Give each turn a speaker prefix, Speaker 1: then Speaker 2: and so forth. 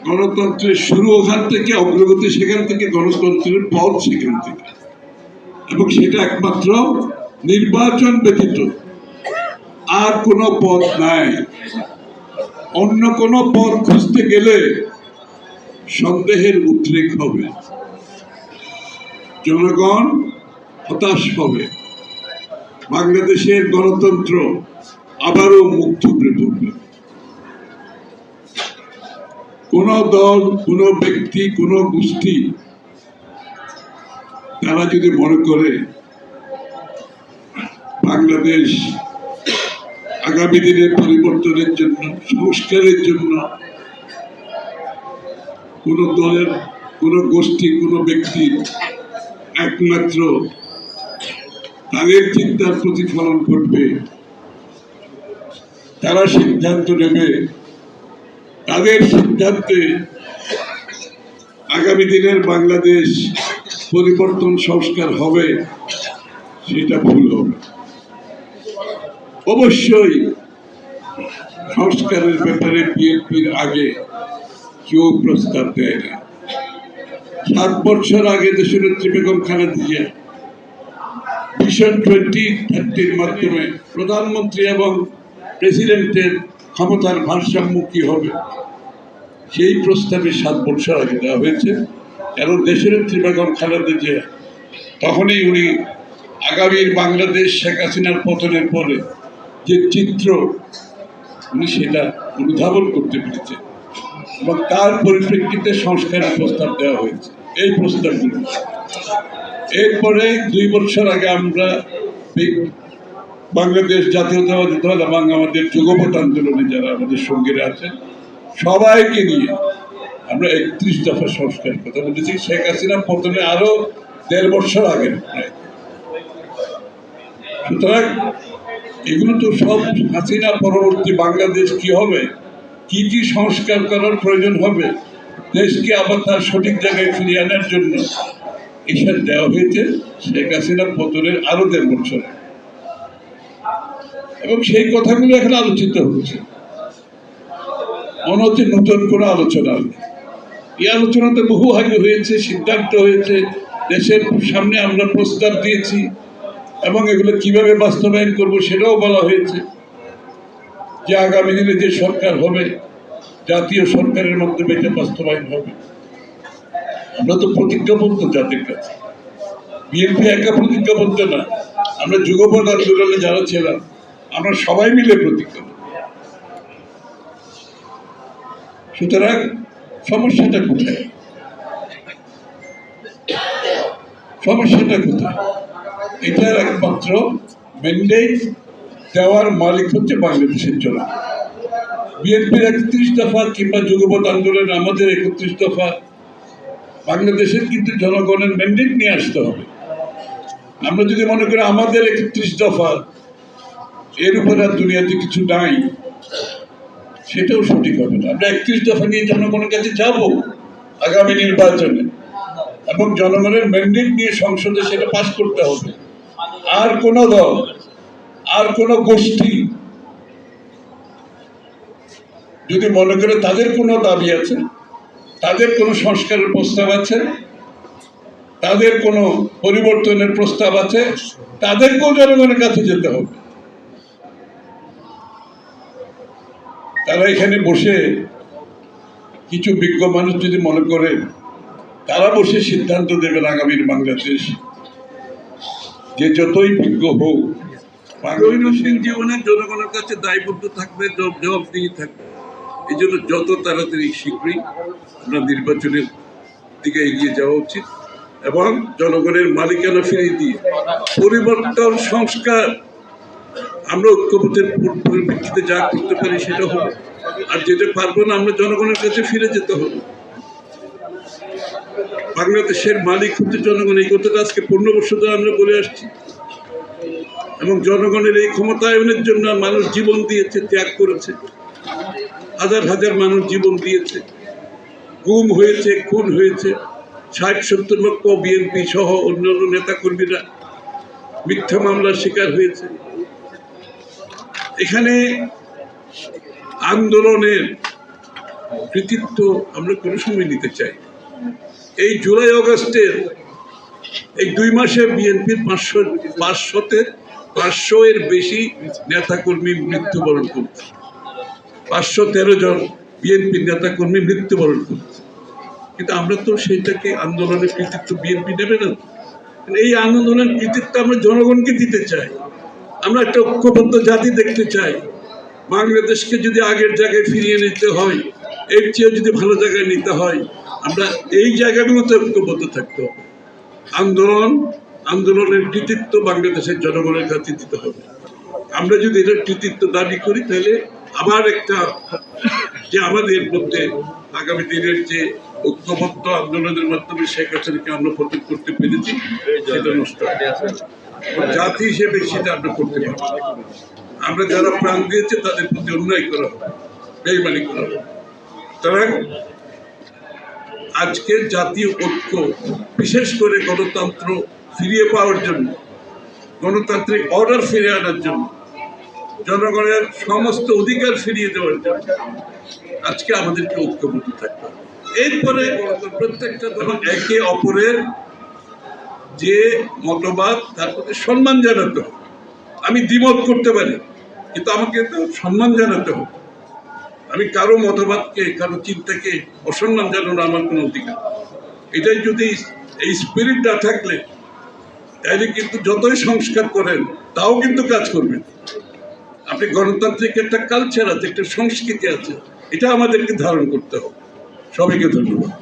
Speaker 1: গণতন্ত্রের শুরু ওখান থেকে, অগ্রগতি সেখান থেকে, গণতন্ত্রের পথ সেখান থেকে, এবং সেটা একমাত্র নির্বাচন ব্যতীত আর কোনো পথ নাই। অন্য কোনো পথ খুঁজতে গেলে সন্দেহের উদ্রেক হবে, জনগণ হতাশ হবে, বাংলাদেশের গণতন্ত্র আবারও মুখ থুবড়ে পড়বে। কোন দল, কোন ব্যক্তি, কোন গোষ্ঠী তারা যদি মনে করে বাংলাদেশ আগামী দিনের পরিবর্তনের জন্য, সংস্কারের জন্য কোন দলের, কোন গোষ্ঠী, কোন ব্যক্তি একমাত্র তাদের চিন্তার প্রতিফলন ঘটবে, তারা সিদ্ধান্ত নেবে, তাদের সিদ্ধান্তে আগামী দিনের বাংলাদেশ পরিবর্তন, সংস্কার হবে, সেটা ভুল হবে। অবশ্যই সংস্কারের ব্যাপারে বিএনপির আগে কেউ প্রস্তাব দেয় না। 7 বছর আগে দেশনেত্রী বেগম খালেদা জিয়া ভিশন 2030 মাধ্যমে প্রধানমন্ত্রী এবং প্রেসিডেন্টের ক্ষমতার ভারসাম্য কি হবে, সেই প্রস্তাবে 7 বছর আগে দেওয়া হয়েছে। কারণ দেশনেত্রী বেগম খালেদা জিয়া তখনই উনি আগামীর বাংলাদেশ শেখ হাসিনার পতনের পরে যে চিত্র, উনি সেটা অনুধাবন করতে পেরেছেন এবং তার পরিপ্রেক্ষিতে সংস্কারের প্রস্তাব দেওয়া হয়েছে। এই প্রস্তাবগুলো এরপরে 2 বছর আগে আমরা বাংলাদেশ জাতীয়তাবাদী দল এবং আমাদের যুগপৎ আন্দোলনে যারা আমাদের সঙ্গীরা আছেন সবাইকে নিয়ে আমরা 31 দফা সংস্কারের কথা বলেছি। শেখ হাসিনা পতনে আরো 1.5 বছর আগে। সুতরাং এগুলো তো সব হাসিনা পরবর্তী বাংলাদেশ কি হবে, কি কি সংস্কার করার প্রয়োজন হবে, দেশকে আবার তার সঠিক জায়গায় ফিরিয়ে আনার জন্য এসব দেওয়া হয়েছে শেখ হাসিনা পতনের আরো 1.5 বছর। এবং সেই কথাগুলো এখন আলোচিত হচ্ছে, মনে হচ্ছে নতুন কোনো আলোচনা হবে। এই আলোচনাতে বহু আগে হয়েছে, সিদ্ধান্ত হয়েছে, দেশের সামনে আমরা প্রস্তাব দিয়েছি এবং এগুলো কিভাবে বাস্তবায়ন করব সেটাও বলা হয়েছে। যে আগামী দিনে যে সরকার হবে, জাতীয় সরকারের মাধ্যমে এটা বাস্তবায়ন হবে। আমরা তো প্রতিজ্ঞাবদ্ধ জাতির কাছে, বিএনপি একা প্রতিজ্ঞাবদ্ধ না, আমরা যুগপৎ আন্দোলনে যারা ছিলাম আমরা সবাই মিলে প্রতিজ্ঞাবদ্ধ। সুতরাং সমস্যাটা কোথায়? সমস্যাটা কোথায়? এটার একমাত্র ম্যান্ডেট দেওয়ার মালিক হচ্ছে বাংলাদেশের জনগণ। বিএনপির 31 দফা কিংবা যুগপৎ আন্দোলন, আমাদের 31 দফা, বাংলাদেশের কিন্তু জনগণের ম্যান্ডেট নিয়ে আসতে হবে। আমরা যদি মনে করি আমাদের 31 দফা এর উপর আর দুনিয়াতে কিছু নাই, সেটাও সঠিক হবে না। আমরা 31 দফা নিয়ে জনগণের কাছে যাব আগামী নির্বাচনে এবং জনগণের ম্যান্ডেট নিয়ে সংসদে সেটা পাস করতে হবে। আর কোন দল, আর কোন গোষ্ঠী যদি মনে করে তাদের কোনো দাবি আছে, তাদের কোনো সংস্কারের প্রস্তাব আছে, তাদের কোনো পরিবর্তনের প্রস্তাব আছে, তাদেরকেও জনগণের কাছে যেতে হবে। তারা এখানে বসে, কিছু বিজ্ঞ মানুষ যদি মনে করে তারা বসে সিদ্ধান্ত দেবেন আগামীর বাংলাদেশ, যে যতই বিজ্ঞ হোক, দৈনন্দিন জীবনে জনগণের কাছে দায়বদ্ধ থাকবে, জবাবদিহি থাকবে। এই জন্য যত তাড়াতাড়ি শীঘ্রই আমরা নির্বাচনের দিকে এগিয়ে যাওয়া উচিত এবং জনগণের মালিকানা ফিরিয়ে দিয়ে পরিবর্তন, সংস্কার আমরা ঐক্যবোধের পরিপ্রেক্ষিতে যা করতে পারি সেটা হবে। আর যেটা পারবো না আমরা জনগণের কাছে ফিরে যেতে হবে। বাংলাদেশের মালিক হচ্ছে জনগণ, এই কথাটা আজকে 15 বছর ধরে আমরা বলে আসছি এবং জনগণের এই ক্ষমতায়নের জন্য মানুষ জীবন দিয়েছে, ত্যাগ করেছে, হাজার হাজার মানুষ জীবন দিয়েছে, গুম হয়েছে, খুন হয়েছে, 60-70 লক্ষ বিএনপি সহ অন্যান্য নেতা কর্মীরা মিথ্যা মামলার শিকার হয়েছে। এখানে আন্দোলনের কৃতিত্ব আমরা কোনো সময় নিতে চাই। এই জুলাই আগস্টের এই 2 মাসে বিএনপির 500 এর বেশি নেতাকর্মী মৃত্যুবরণ করছে। 513 জন বিএনপির নেতাকর্মী মৃত্যুবরণ করছে। কিন্তু আমরা তো সেইটাকে আন্দোলনের কৃতিত্ব বিএনপি নেবে না। এই আন্দোলনের কৃতিত্ব আমরা জনগণকে দিতে চাই। আমরা একটা ঐক্যবদ্ধ জাতি দেখতে চাই। বাংলাদেশকে যদি আগের জায়গায় ফিরিয়ে নিতে হয়, এর চেয়ে যদি ভালো জায়গায় নিতে হয়, আমরা এই জায়গাগুলোতে ঐক্যবদ্ধ থাকতে হবে। আন্দোলনের কৃতিত্ব বাংলাদেশের জনগণের কাছে দিতে হবে। আমরা যদি এটার কৃতিত্ব দাবি করি, তাহলে আবার একটা যে আমাদের মধ্যে আগামী দিনের যে ঐক্যবদ্ধ আন্দোলনের মাধ্যমে শেখ হাসিনাকে আমরা পতন করতে পেরেছি, সেটা নষ্ট হয়। জাতি হিসেবে সেটা আমরা করতে পারবো। আমরা যারা প্রাণ দিয়েছে তাদের প্রতি অন্যায় করা হবে, বেইমানি করা হবে। সুতরাং আজকের জাতীয় ঐক্য, বিশেষ করে গণতন্ত্র ফিরিয়ে পাওয়ার জন্য, গণতান্ত্রিক অর্ডার ফিরে আনার জন্য, জনগণের সমস্ত অধিকার ফিরিয়ে দেওয়ার জন্য আজকে আমাদেরকে ঐক্যবদ্ধ থাকতে হবে। এরপরে প্রত্যেকটা একে অপরের যে মতবাদ তার প্রতি সম্মান জানাতে হবে। আমি দ্বিমত করতে পারি, কিন্তু আমাকে তো সম্মান জানাতে হবে। আমি কারো মতবাদকে, কারো চিন্তাকে অসম্মান জানানো আমার কোনো অধিকার। এটাই যদি এই স্পিরিট না থাকলে, তাহলে কিন্তু যতই সংস্কার করেন তাও কিন্তু কাজ করবেন। আপনি গণতান্ত্রিক একটা কালচার আছে, একটা সংস্কৃতি আছে, এটা আমাদেরকে ধারণ করতে হবে। সবাইকে ধন্যবাদ।